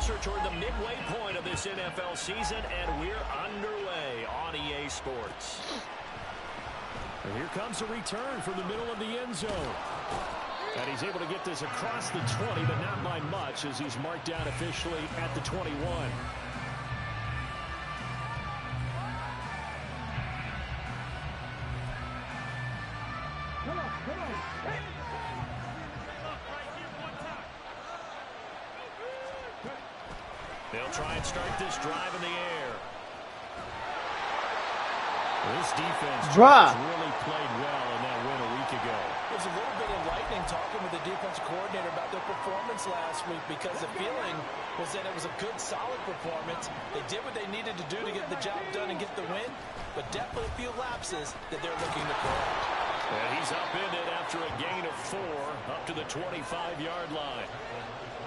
closer toward the midway point of this NFL season, and we're underway on EA Sports. And here comes a return from the middle of the end zone. And he's able to get this across the 20, but not by much as he's marked down officially at the 21. They'll try and start this drive in the air. This defense has really played well in that win a week ago. It was a little bit enlightening talking with the defensive coordinator about their performance last week because the feeling was that it was a good, solid performance. They did what they needed to do to get the job done and get the win, but definitely a few lapses that they're looking to correct. And he's upended after a gain of 4 up to the 25-yard line.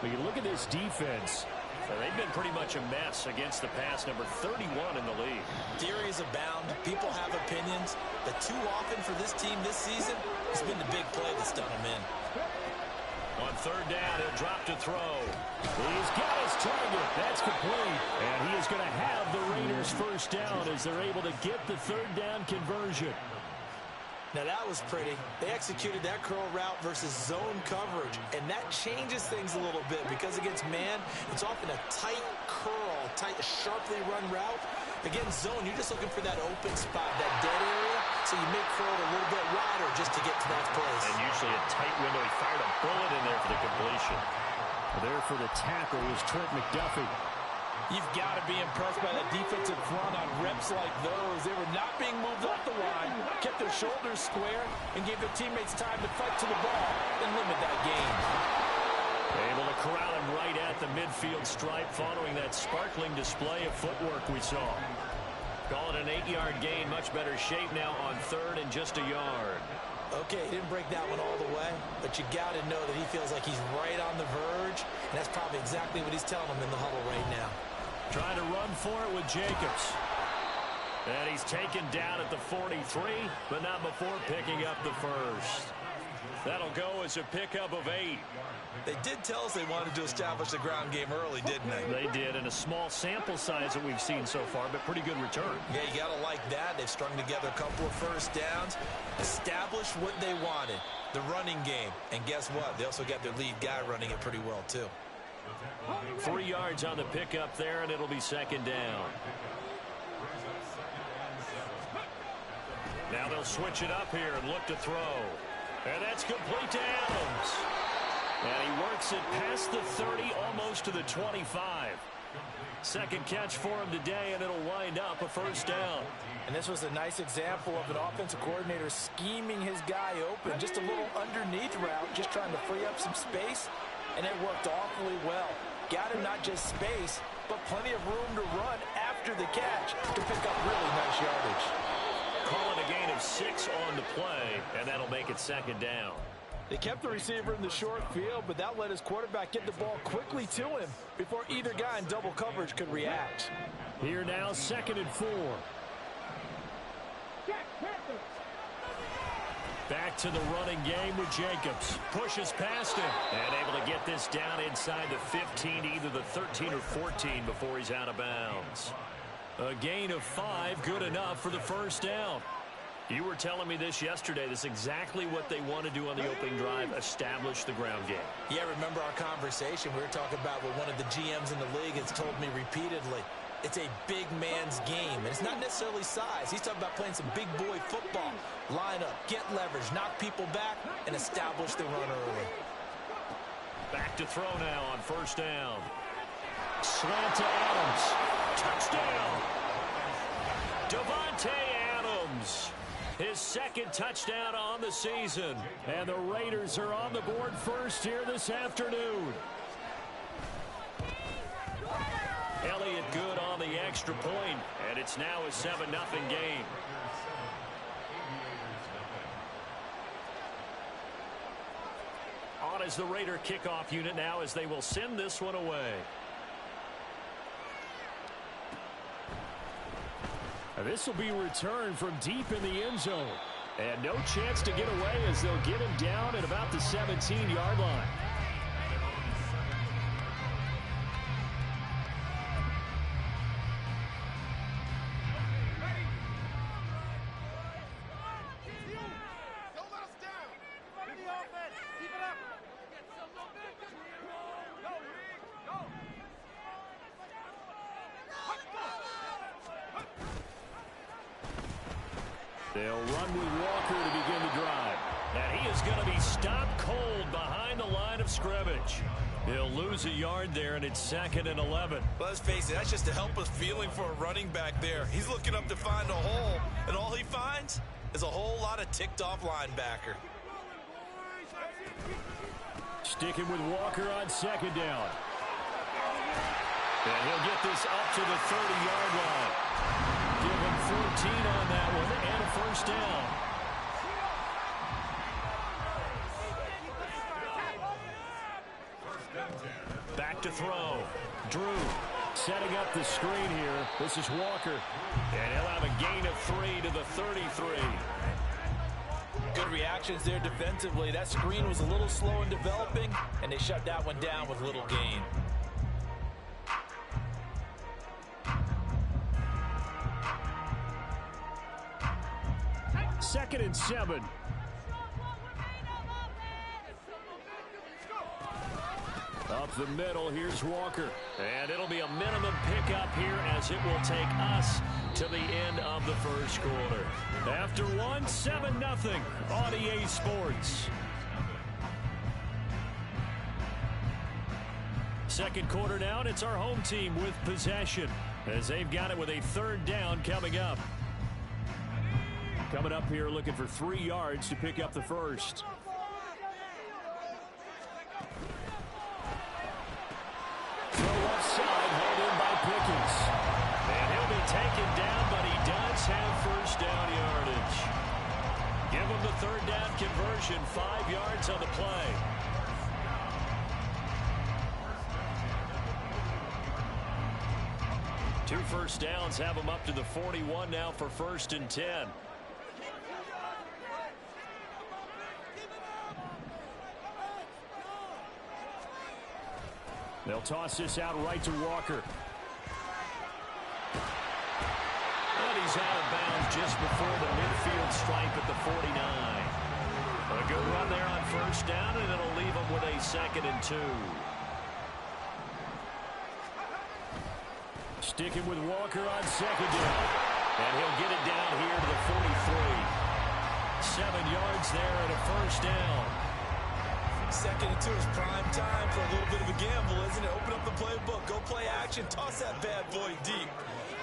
But you look at this defense. They've been pretty much a mess against the pass, number 31 in the league. Theories abound. People have opinions. But too often for this team this season, it's been the big play that's done them in. On third down, he'll drop to throw. He's got his target. That's complete. And he is going to have the Raiders first down as they're able to get the third down conversion. Now that was pretty. They executed that curl route versus zone coverage, and that changes things a little bit because against man, it's often a tight curl, tight, sharply run route. Against zone, you're just looking for that open spot, that dead area, so you make curl a little bit wider just to get to that place. And usually a tight window. He fired a bullet in there for the completion. There for the tackle was Trent McDuffie. You've got to be impressed by that defensive front on reps like those. They were not being moved off the line, kept their shoulders square, and gave their teammates time to fight to the ball and limit that gain. Able to corral him right at the midfield stripe following that sparkling display of footwork we saw. Call it an 8-yard gain, much better shape now on third and just a yard. Okay, he didn't break that one all the way, but you got to know that he feels like he's right on the verge, and that's probably exactly what he's telling them in the huddle right now. Trying to run for it with Jacobs. And he's taken down at the 43, but not before picking up the first. That'll go as a pickup of 8. They did tell us they wanted to establish the ground game early, didn't they? They did, in a small sample size that we've seen so far, but pretty good return. Yeah, you got to like that. They've strung together a couple of first downs, established what they wanted, the running game. And guess what? They also got their lead guy running it pretty well, too. 3 yards on the pickup there, and it'll be second down. Now they'll switch it up here and look to throw. And that's complete to Adams. And he works it past the 30, almost to the 25. Second catch for him today, and it'll wind up a first down. And this was a nice example of an offensive coordinator scheming his guy open. Just a little underneath route, just trying to free up some space. And it worked awfully well. Got him not just space, but plenty of room to run after the catch to pick up really nice yardage. Call it a gain of 6 on the play, and that'll make it second down. They kept the receiver in the short field, but that let his quarterback get the ball quickly to him before either guy in double coverage could react. Here now, 2nd and 4. Back to the running game with Jacobs. Pushes past him. And able to get this down inside the 15, either the 13 or 14 before he's out of bounds. A gain of 5, good enough for the first down. You were telling me this yesterday. This is exactly what they want to do on the opening drive, establish the ground game. Yeah, remember our conversation? We were talking about what one of the GMs in the league has told me repeatedly. It's a big man's game, and it's not necessarily size. He's talking about playing some big boy football. Line up, get leverage, knock people back, and establish the run early. Back to throw now on first down. Slant to Adams. Touchdown. Devontae Adams. His second touchdown on the season. And the Raiders are on the board first here this afternoon. Elliott good on the extra point, and it's now a 7-0 game. On as the Raider kickoff unit now as they will send this one away. And this will be returned from deep in the end zone. And no chance to get away as they'll get him down at about the 17-yard line. They'll run with Walker to begin the drive. And he is going to be stopped cold behind the line of scrimmage. He'll lose a yard there, and it's 2nd and 11. Well, let's face it, that's just a helpless feeling for a running back there. He's looking up to find a hole, and all he finds is a whole lot of ticked-off linebacker. Sticking with Walker on 2nd down. And he'll get this up to the 30-yard line. Give him 14 on that one and a first down. Back to throw. Drew setting up the screen here. This is Walker. And he'll have a gain of 3 to the 33. Good reactions there defensively. That screen was a little slow in developing, and they shut that one down with little gain. Second and 7. Up the middle, here's Walker. And it'll be a minimum pickup here as it will take us to the end of the first quarter. After one, 7-0 on EA Sports. Second quarter down, it's our home team with possession as they've got it with a 3rd down coming up. Coming up here looking for 3 yards to pick up the first. Pickens. And he'll be taken down, but he does have first down yardage. Give him the 3rd down conversion, 5 yards on the play. Two first downs have him up to the 41 now for 1st and 10. They'll toss this out right to Walker. And he's out of bounds just before the midfield stripe at the 49. A good run there on 1st down, and it'll leave him with a 2nd and 2. Sticking with Walker on 2nd down. And he'll get it down here to the 43. 7 yards there and a first down. 2nd and 2 is prime time for a little bit of a gamble, isn't it? Open up the playbook, go play action, toss that bad boy deep.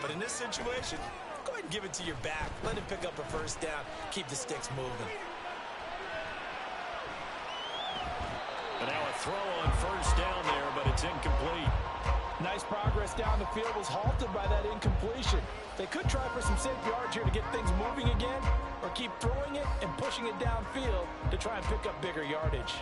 But in this situation, go ahead and give it to your back. Let him pick up a first down. Keep the sticks moving. And now a throw on 1st down there, but it's incomplete. Nice progress down the field was halted by that incompletion. They could try for some safe yards here to get things moving again, or keep throwing it and pushing it downfield to try and pick up bigger yardage.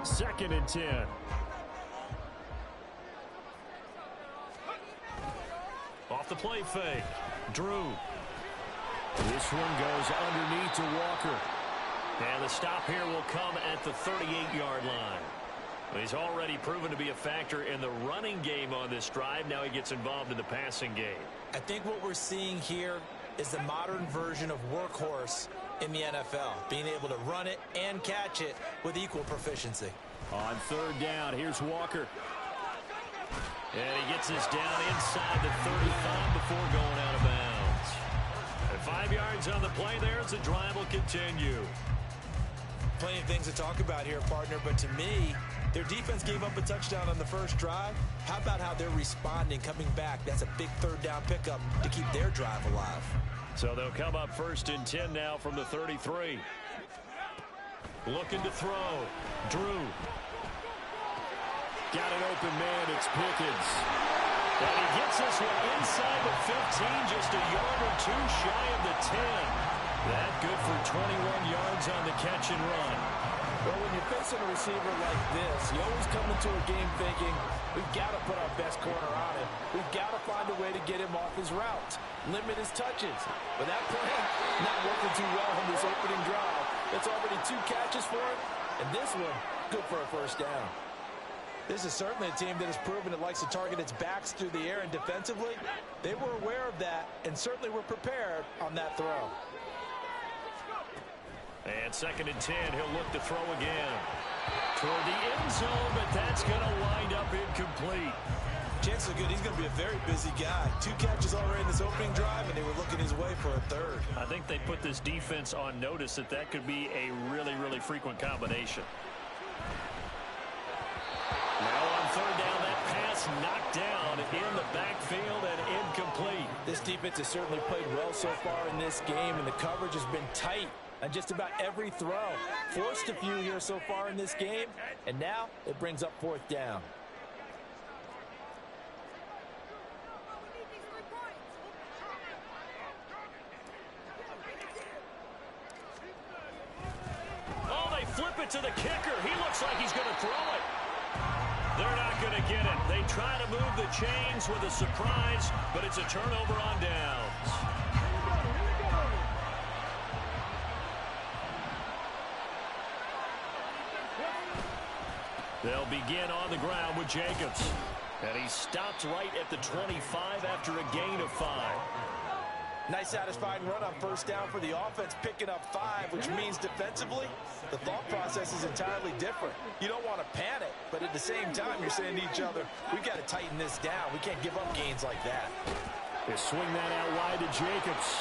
Second and 10. Off the play fake. Drew. This one goes underneath to Walker. And the stop here will come at the 38-yard line. He's already proven to be a factor in the running game on this drive. Now he gets involved in the passing game. I think what we're seeing here is the modern version of workhorse in the NFL, being able to run it and catch it with equal proficiency. On 3rd down, here's Walker. And he gets this down inside the 35 before going out of bounds. And 5 yards on the play there as the drive will continue. Plenty of things to talk about here, partner, but to me, their defense gave up a touchdown on the first drive. How about how they're responding, coming back? That's a big 3rd down pickup to keep their drive alive. So they'll come up 1st and 10 now from the 33. Looking to throw. Drew. Got an open man, it's Pickens. And he gets this one inside the 15, just a yard or 2 shy of the 10. That good for 21 yards on the catch and run. Well, when you're facing a receiver like this, you always come into a game thinking, we've got to put our best corner on him. We've got to find a way to get him off his route, limit his touches. But that plan not working too well on this opening drive. It's already 2 catches for him, and this one, good for a first down. This is certainly a team that has proven it likes to target its backs through the air, and defensively, they were aware of that and certainly were prepared on that throw. And 2nd and 10, he'll look to throw again. toward the end zone, but that's going to wind up incomplete. Chances are good he's going to be a very busy guy. 2 catches already in this opening drive, and they were looking his way for a third. I think they put this defense on notice that that could be a really, really frequent combination. Now on third down, that pass knocked down in the backfield and incomplete. This defense has certainly played well so far in this game, and the coverage has been tight on just about every throw. Forced a few here so far in this game, and now it brings up fourth down. Oh, they flip it to the kicker. He looks like he's going to throw it. They're not going to get it. They try to move the chains with a surprise, but it's a turnover on downs. They'll begin on the ground with Jacobs. And he stopped right at the 25 after a gain of 5. Nice satisfying run on first down for the offense, picking up 5, which means defensively, the thought process is entirely different. You don't want to panic, but at the same time, you're saying to each other, we've got to tighten this down. We can't give up gains like that. They swing that out wide to Jacobs.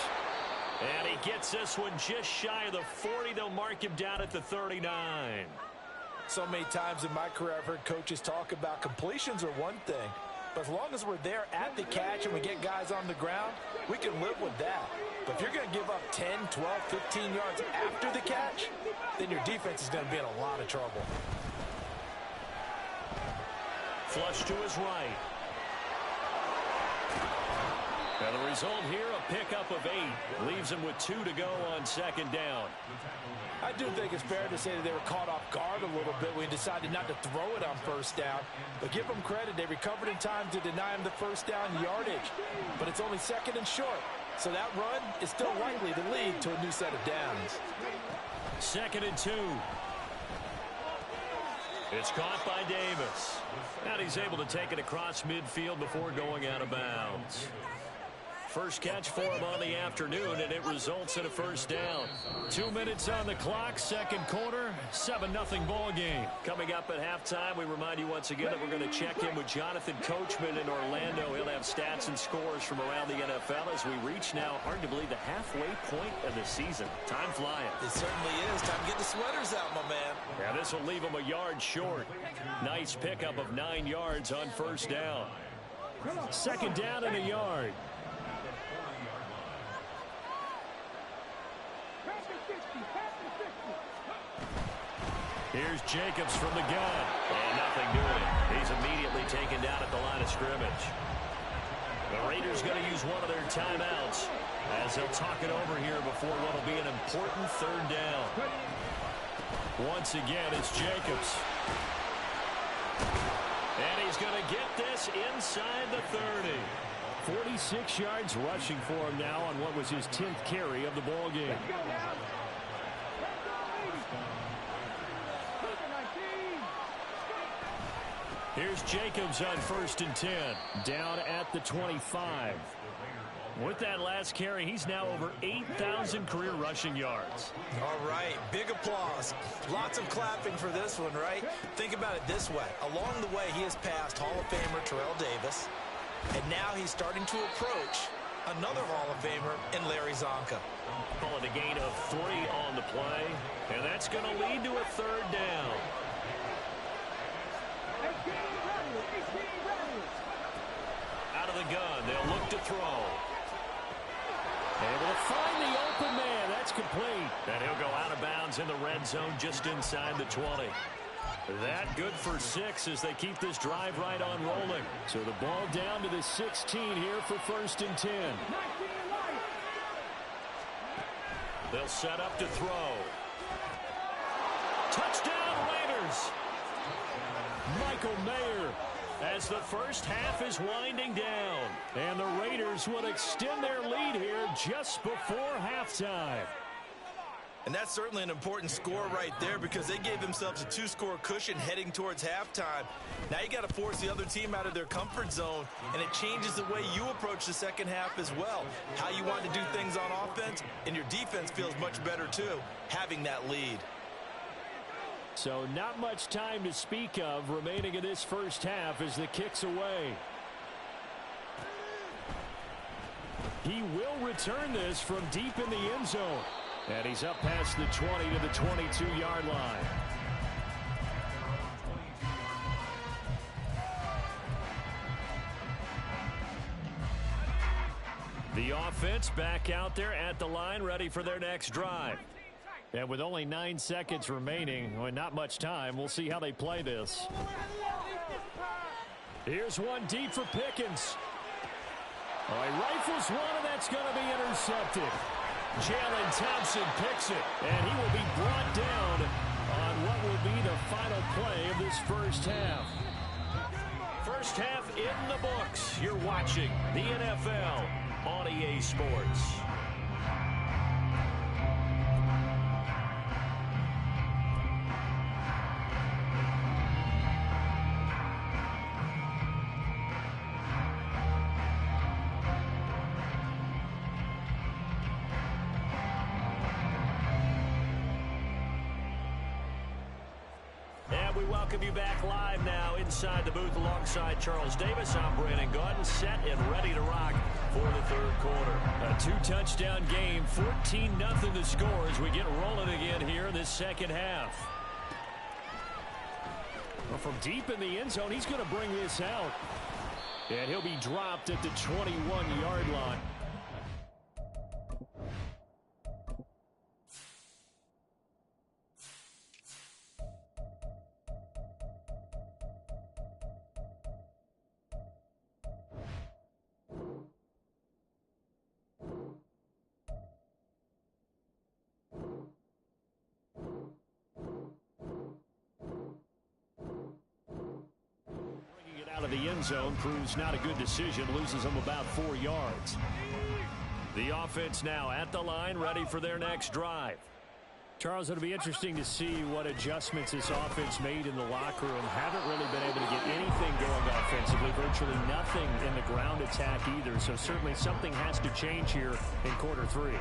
And he gets this one just shy of the 40. They'll mark him down at the 39. So many times in my career, I've heard coaches talk about completions are one thing, but as long as we're there at the catch and we get guys on the ground, we can live with that. But if you're going to give up 10, 12, 15 yards after the catch, then your defense is going to be in a lot of trouble. Flush to his right. And the result here, a pickup of 8. Leaves him with 2 to go on second down. I do think it's fair to say that they were caught off guard a little bit when he decided not to throw it on first down. But give them credit. They recovered in time to deny him the first down yardage. But it's only second and short. So that run is still likely to lead to a new set of downs. Second and 2. It's caught by Davis. And he's able to take it across midfield before going out of bounds. First catch for him on the afternoon, and it results in a first down. 2 minutes on the clock, second quarter, 7-0 ball game. Coming up at halftime, we remind you once again that we're going to check in with Jonathan Coachman in Orlando. He'll have stats and scores from around the NFL as we reach now, hard to believe, the halfway point of the season. Time flying. It certainly is. Time to get the sweaters out, my man. Yeah, this will leave him a yard short. Nice pickup of 9 yards on first down. Second down and a yard. Here's Jacobs from the gun. And nothing doing. He's immediately taken down at the line of scrimmage. The Raiders going to use one of their timeouts as they'll talk it over here before what will be an important third down. Once again, it's Jacobs. And he's going to get this inside the 30. 46 yards rushing for him now on what was his 10th carry of the ball game. Here's Jacobs on first and 10. Down at the 25. With that last carry, he's now over 8,000 career rushing yards. All right, big applause. Lots of clapping for this one, right? Think about it this way. Along the way, he has passed Hall of Famer Terrell Davis, and now he's starting to approach another Hall of Famer in Larry Zonka. Call it a gain of 3 on the play, and that's going to lead to a third down. Out of the gun, they'll look to throw. Able to find the open man. That's complete. And he'll go out of bounds in the red zone just inside the 20. That good for 6 as they keep this drive right on rolling. So the ball down to the 16 here for first and 10. They'll set up to throw. Touchdown Raiders! Michael Mayer as the first half is winding down. And the Raiders will extend their lead here just before halftime. And that's certainly an important score right there because they gave themselves a 2-score cushion heading towards halftime. Now you got to force the other team out of their comfort zone, and it changes the way you approach the second half as well. How you want to do things on offense, and your defense feels much better too, having that lead. So not much time to speak of remaining in this first half as the kick's away. He will return this from deep in the end zone. And he's up past the 20 to the 22-yard line. The offense back out there at the line, ready for their next drive. And with only 9 seconds remaining, well, not much time, we'll see how they play this. Here's one deep for Pickens. Oh, he rifles one, and that's going to be intercepted. Jalen Thompson picks it, and he will be brought down on what will be the final play of this first half. First half in the books. You're watching the NFL on EA Sports. Welcome you back live now inside the booth alongside Charles Davis. I'm Brandon Gaudin, set and ready to rock for the third quarter. A 2-touchdown game, 14-0 the score as we get rolling again here in this second half. Well, from deep in the end zone, he's going to bring this out. And he'll be dropped at the 21-yard line. Of the end zone proves not a good decision, loses them about 4 yards. The offense now at the line, ready for their next drive. Charles, it'll be interesting to see what adjustments this offense made in the locker room. Haven't really been able to get anything going offensively, virtually nothing in the ground attack either, so certainly something has to change here in quarter 3.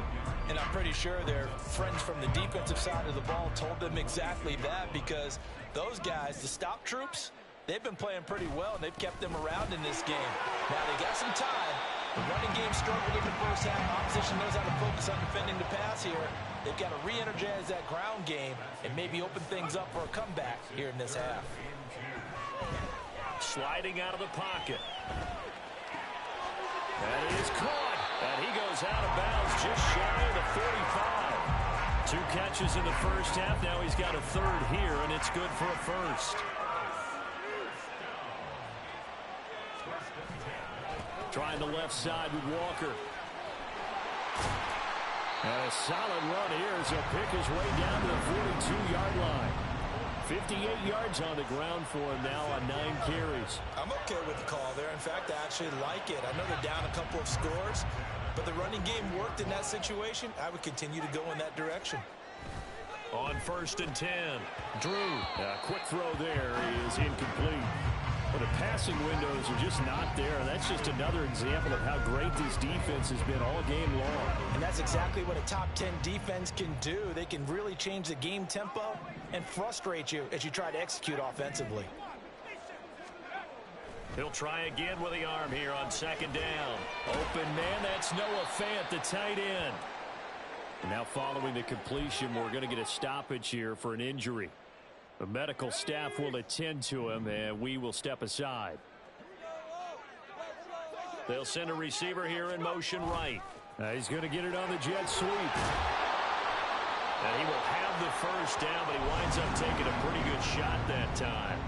And I'm pretty sure their friends from the defensive side of the ball told them exactly that, because those guys, the stop troops, they've been playing pretty well, and they've kept them around in this game. Now, they got some time. The running game struggled in the first half. Opposition knows how to focus on defending the pass here. They've got to re-energize that ground game and maybe open things up for a comeback here in this half. Sliding out of the pocket. That is caught. And he goes out of bounds just shy of the 45. 2 catches in the first half. Now he's got a third here, and it's good for a first. Trying the left side with Walker. And a solid run here as he'll pick his way down to the 42-yard line. 58 yards on the ground for him now on 9 carries. I'm okay with the call there. In fact, I actually like it. I know they're down a couple of scores, but the running game worked in that situation. I would continue to go in that direction. On 1st and 10, Drew. A quick throw there is incomplete. But the passing windows are just not there. And that's just another example of how great this defense has been all game long. And that's exactly what a top 10 defense can do. They can really change the game tempo and frustrate you as you try to execute offensively. He'll try again with the arm here on 2nd down. Open man, that's Noah Fant, the tight end. Now following the completion, we're going to get a stoppage here for an injury. The medical staff will attend to him, and we will step aside. They'll send a receiver here in motion right. He's going to get it on the jet sweep. And he will have the first down, but he winds up taking a pretty good shot that time.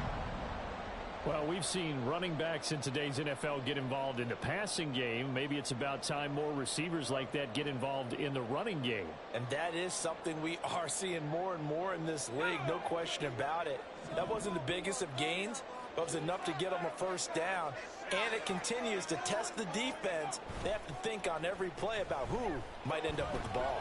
Well, we've seen running backs in today's NFL get involved in the passing game. Maybe it's about time more receivers like that get involved in the running game. And that is something we are seeing more and more in this league, no question about it. That wasn't the biggest of gains, but it was enough to get them a first down. And it continues to test the defense. They have to think on every play about who might end up with the ball.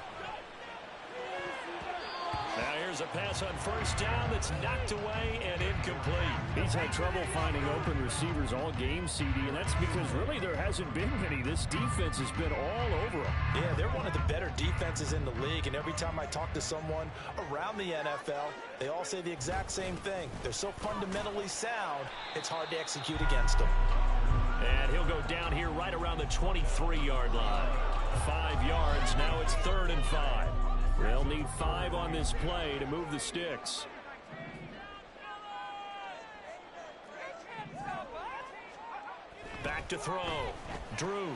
Now here's There's a pass on first down that's knocked away and incomplete. He's had trouble finding open receivers all game, CD, and that's because really there hasn't been many. This defense has been all over them. Yeah, they're one of the better defenses in the league, and every time I talk to someone around the NFL, they all say the exact same thing. They're so fundamentally sound, it's hard to execute against them. And he'll go down here right around the 23-yard line. 5 yards, now it's 3rd and 5. They'll need 5 on this play to move the sticks. Back to throw. Drew.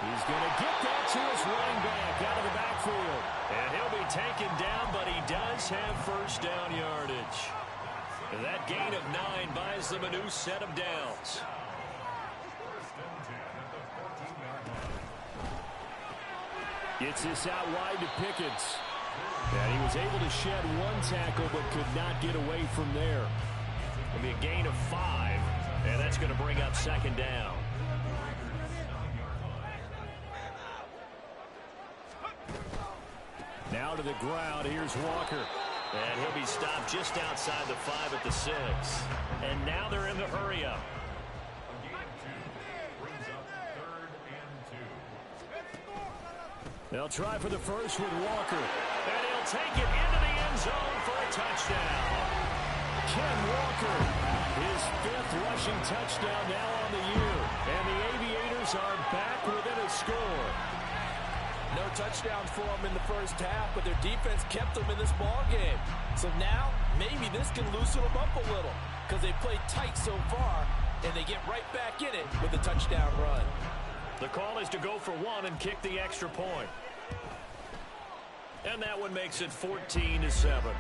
He's going to get that to his running back out of the backfield. And he'll be taken down, but he does have first down yardage. And that gain of 9 buys them a new set of downs. Gets this out wide to Pickens. And he was able to shed 1 tackle but could not get away from there. It'll be a gain of 5, and that's going to bring up 2nd down. Now to the ground, here's Walker. And he'll be stopped just outside the 5 at the 6. And now they're in the hurry-up. They'll try for the first with Walker. And he'll take it into the end zone for a touchdown. Ken Walker, his 5th rushing touchdown now on the year. And the Aviators are back within a score. No touchdowns for them in the first half, but their defense kept them in this ball game. So now, maybe this can loosen them up a little because they played tight so far, and they get right back in it with a touchdown run. The call is to go for 1 and kick the extra point. And that one makes it 14-7.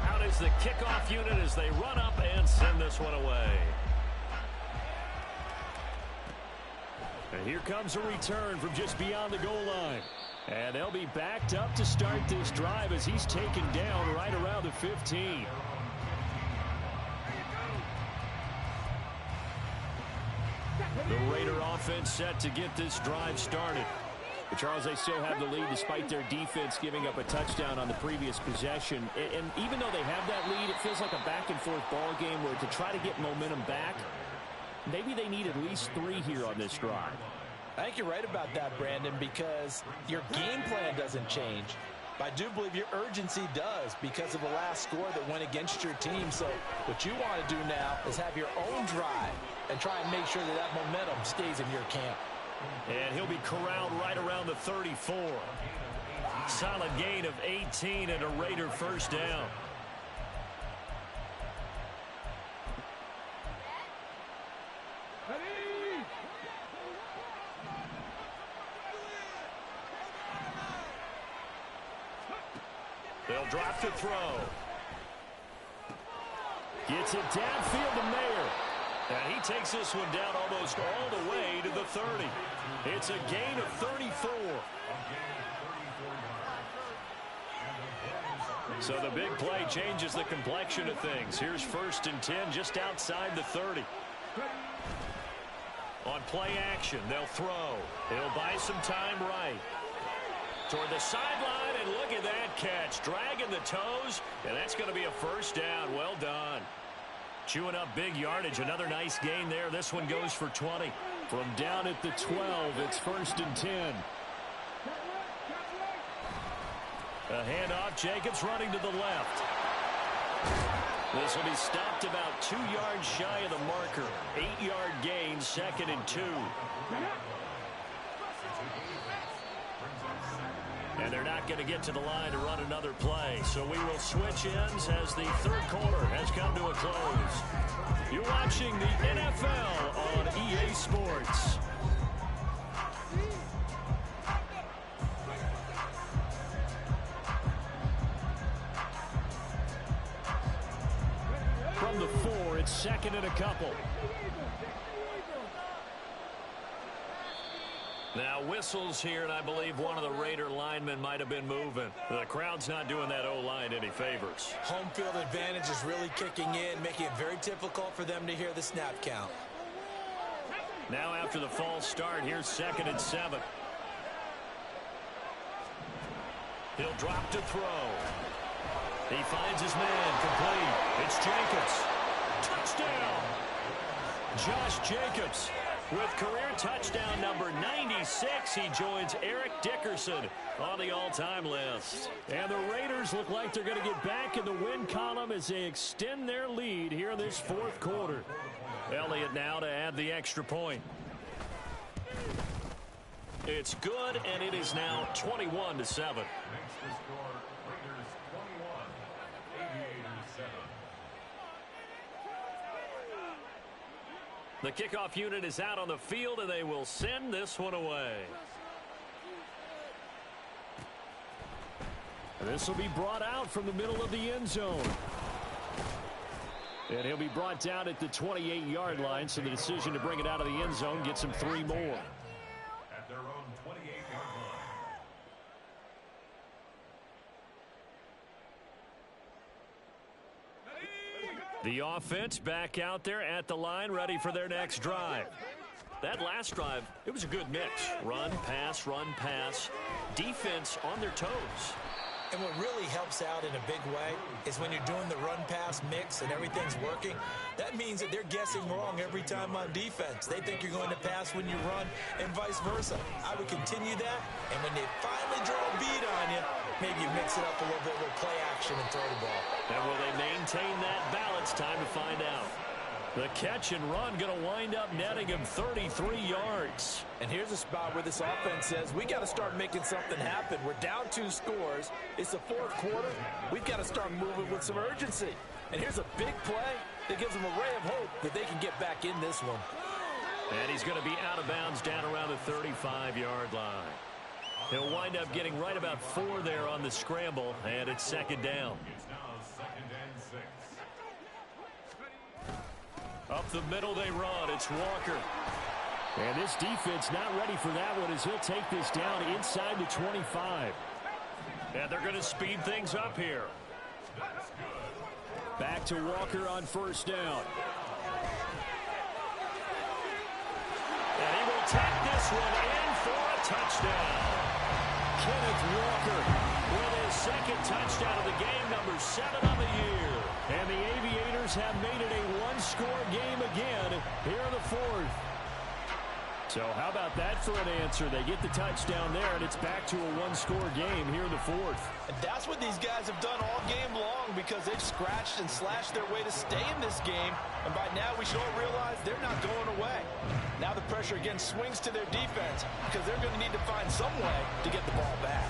Out is the kickoff unit as they run up and send this one away. And here comes a return from just beyond the goal line. And they'll be backed up to start this drive as he's taken down right around the 15. The Raider offense set to get this drive started. But Charles, they still have the lead despite their defense giving up a touchdown on the previous possession. And even though they have that lead, it feels like a back-and-forth ball game where to try to get momentum back, maybe they need at least 3 here on this drive. I think you're right about that, Brandon, because your game plan doesn't change. But I do believe your urgency does because of the last score that went against your team. So what you want to do now is have your own drive and try and make sure that that momentum stays in your camp. And he'll be corralled right around the 34. Solid gain of 18 and a Raider first down. They'll drop to throw. Gets it downfield to Mayer. And he takes this one down almost all the way to the 30. It's a gain of 34. So the big play changes the complexion of things. Here's 1st and 10 just outside the 30. On play action, they'll throw. It'll buy some time right. Toward the sideline, and look at that catch. Dragging the toes, and that's going to be a first down. Well done. Chewing up big yardage. Another nice gain there. This one goes for 20. From down at the 12, it's 1st and 10. A handoff. Jacobs running to the left. This will be stopped about 2 yards shy of the marker. 8-yard gain, 2nd and 2. And they're not going to get to the line to run another play. So we will switch ends as the 3rd quarter has come to a close. You're watching the NFL on EA Sports. From the 4, it's 2nd and a couple. Now whistles here, and I believe one of the Raider linemen might have been moving. The crowd's not doing that O-line any favors. Home field advantage is really kicking in, making it very difficult for them to hear the snap count. Now after the false start, here's 2nd and 7. He'll drop to throw. He finds his man, complete. It's Jacobs. Touchdown! Josh Jacobs with career touchdown number 96. He joins Eric Dickerson on the all-time list. And the Raiders look like they're going to get back in the win column as they extend their lead here in this 4th quarter. Elliott now to add the extra point. It's good, and it is now 21-7. The kickoff unit is out on the field, and they will send this one away. This will be brought out from the middle of the end zone. And he'll be brought down at the 28-yard line, so the decision to bring it out of the end zone gets him 3 more. At their own 28-yard line. The offense back out there at the line, ready for their next drive. That last drive, it was a good mix. Run, pass, defense on their toes. And what really helps out in a big way is when you're doing the run-pass mix and everything's working, that means that they're guessing wrong every time on defense. They think you're going to pass when you run and vice versa. I would continue that, and when they finally draw a bead on you, maybe you mix it up a little bit with play action and throw the ball. And will they maintain that balance? Time to find out. The catch and run going to wind up netting him 33 yards. And here's a spot where this offense says, we got to start making something happen. We're down 2 scores. It's the 4th quarter. We've got to start moving with some urgency. And here's a big play that gives them a ray of hope that they can get back in this one. And he's going to be out of bounds down around the 35-yard line. He'll wind up getting right about 4 there on the scramble, and it's 2nd down. It's now 2nd and 6. Up the middle they run. It's Walker. And this defense not ready for that one as he'll take this down inside the 25. And they're going to speed things up here. Back to Walker on 1st down. And he will take this one in for a touchdown. Kenneth Walker with his 2nd touchdown of the game, number 7 on the year. And the Aviators have made it a 1-score game again here in the 4th. So how about that for an answer? They get the touchdown there, and it's back to a 1-score game here in the 4th. And that's what these guys have done all game long because they've scratched and slashed their way to stay in this game. And by now we should all realize they're not going away. Now the pressure again swings to their defense because they're going to need to find some way to get the ball back.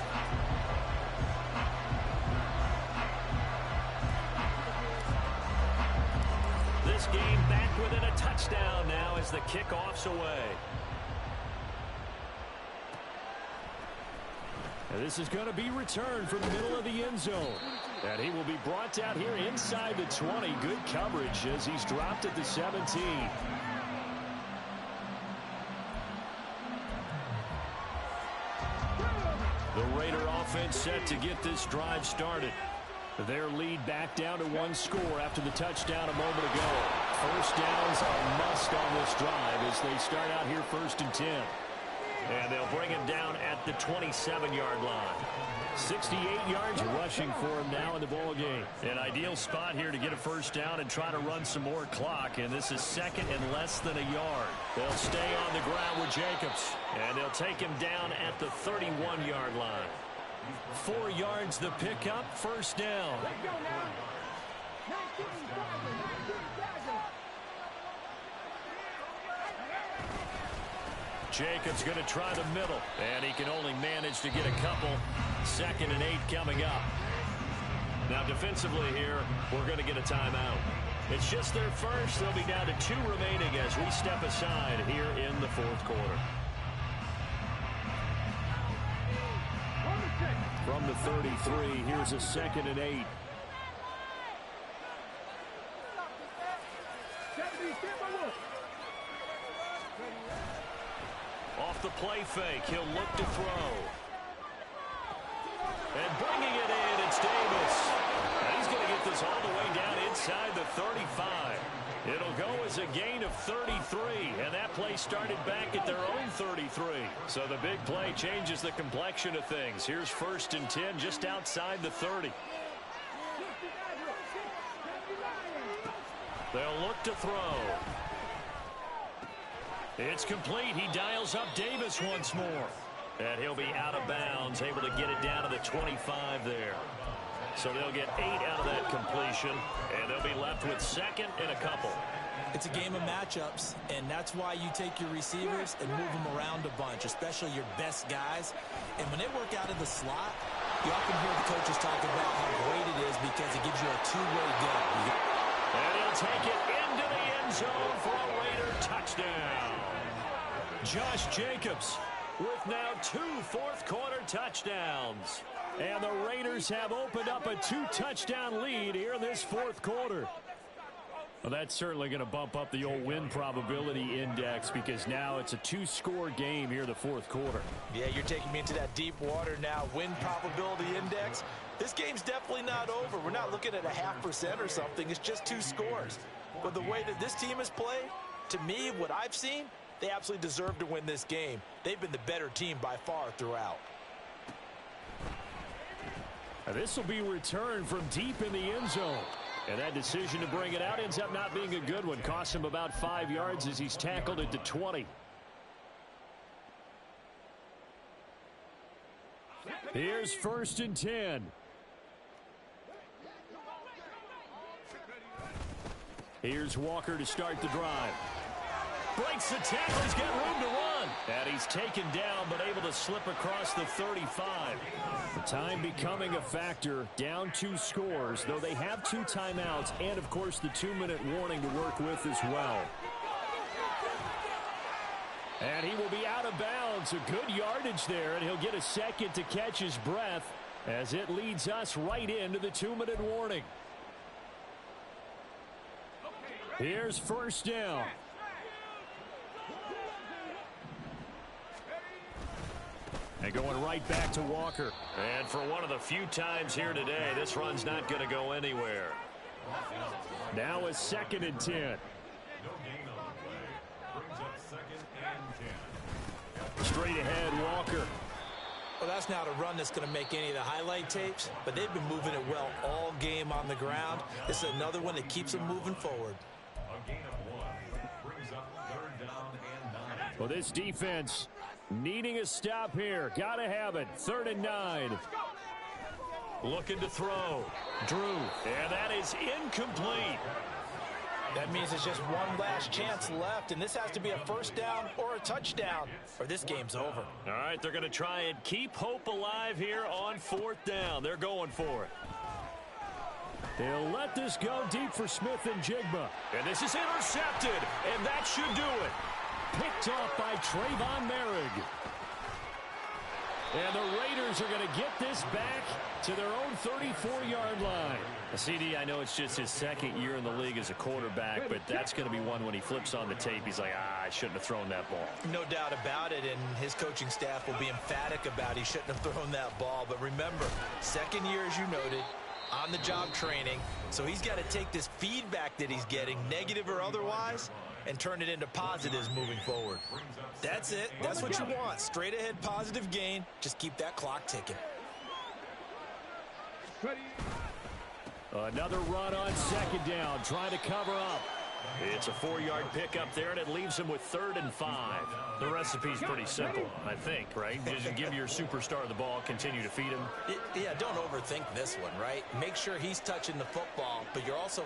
This game back within a touchdown now as the kickoff's away. And this is going to be returned from the middle of the end zone. And he will be brought out here inside the 20. Good coverage as he's dropped at the 17. The Raider offense set to get this drive started. Their lead back down to 1 score after the touchdown a moment ago. 1st downs a must on this drive as they start out here 1st and 10. And they'll bring him down at the 27-yard line. 68 yards rushing for him now in the ball game. An ideal spot here to get a 1st down and try to run some more clock. And this is 2nd and less than a yard. They'll stay on the ground with Jacobs. And they'll take him down at the 31-yard line. 4 yards the pickup, 1st down. Jacobs going to try the middle, and he can only manage to get a couple. 2nd and 8 coming up. Now defensively here, we're going to get a timeout. It's just their first. They'll be down to 2 remaining as we step aside here in the 4th quarter. From the 33, here's a 2nd and 8. Off the play fake, he'll look to throw. And bringing it in, it's Davis. And he's going to get this all the way down inside the 35. It'll go as a gain of 33, and that play started back at their own 33. So the big play changes the complexion of things. Here's 1st and 10 just outside the 30. They'll look to throw. It's complete. He dials up Davis once more. And he'll be out of bounds, able to get it down to the 25 there. So they'll get 8 out of that completion, and they'll be left with 2nd and a couple. It's a game of matchups, and that's why you take your receivers and move them around a bunch, especially your best guys. And when they work out of the slot, you often hear the coaches talk about how great it is because it gives you a two-way go. And he'll take it into the end zone for a Raider touchdown. Josh Jacobs with now 2 fourth-quarter touchdowns. And the Raiders have opened up a 2-touchdown lead here in this 4th quarter. Well, that's certainly going to bump up the old win probability index because now it's a 2-score game here in the 4th quarter. Yeah, you're taking me into that deep water now. Win probability index. This game's definitely not over. We're not looking at a 0.5% or something. It's just 2 scores. But the way that this team has played, to me, what I've seen, they absolutely deserve to win this game. They've been the better team by far throughout. This will be returned from deep in the end zone. And that decision to bring it out ends up not being a good one. Costs him about 5 yards as he's tackled at the 20. Here's 1st and 10. Here's Walker to start the drive. Breaks the tackle. He's got room to run. And he's taken down, but able to slip across the 35. The time becoming a factor. Down 2 scores, though they have 2 timeouts and, of course, the 2-minute warning to work with as well. And he will be out of bounds. A good yardage there, and he'll get a second to catch his breath as it leads us right into the 2-minute warning. Here's 1st down. And going right back to Walker. And for one of the few times here today, this run's not going to go anywhere. Now a 2nd and 10. No gain on the play. Brings up 2nd and 10. Straight ahead, Walker. Well, that's not a run that's going to make any of the highlight tapes, but they've been moving it well all game on the ground. This is another one that keeps them moving forward. A gain of 1. Brings up 3rd down and 9. Well, this defense needing a stop here. Got to have it. 3rd and 9. Looking to throw. Drew. And that is incomplete. That means it's just one last chance left, and this has to be a 1st down or a touchdown, or this game's over. All right, they're going to try and keep hope alive here on 4th down. They're going for it. They'll let this go deep for Smith and Jigba. And this is intercepted, and that should do it. Picked off by Trayvon Merrick. And the Raiders are going to get this back to their own 34-yard line. CD, I know it's just his 2nd year in the league as a quarterback, but that's going to be one when he flips on the tape. He's like, I shouldn't have thrown that ball. No doubt about it, and his coaching staff will be emphatic about he shouldn't have thrown that ball. But remember, 2nd year, as you noted, on-the-job training. So he's got to take this feedback that he's getting, negative or otherwise, and turn it into positives moving forward. That's it. That's what you want. Straight ahead positive gain. Just keep that clock ticking. Another run on 2nd down, trying to cover up. It's a 4-yard pickup there, and it leaves him with 3rd and 5. The recipe's pretty simple, I think, right? Just give your superstar the ball, continue to feed him. Yeah, don't overthink this one, right? Make sure he's touching the football, but you're also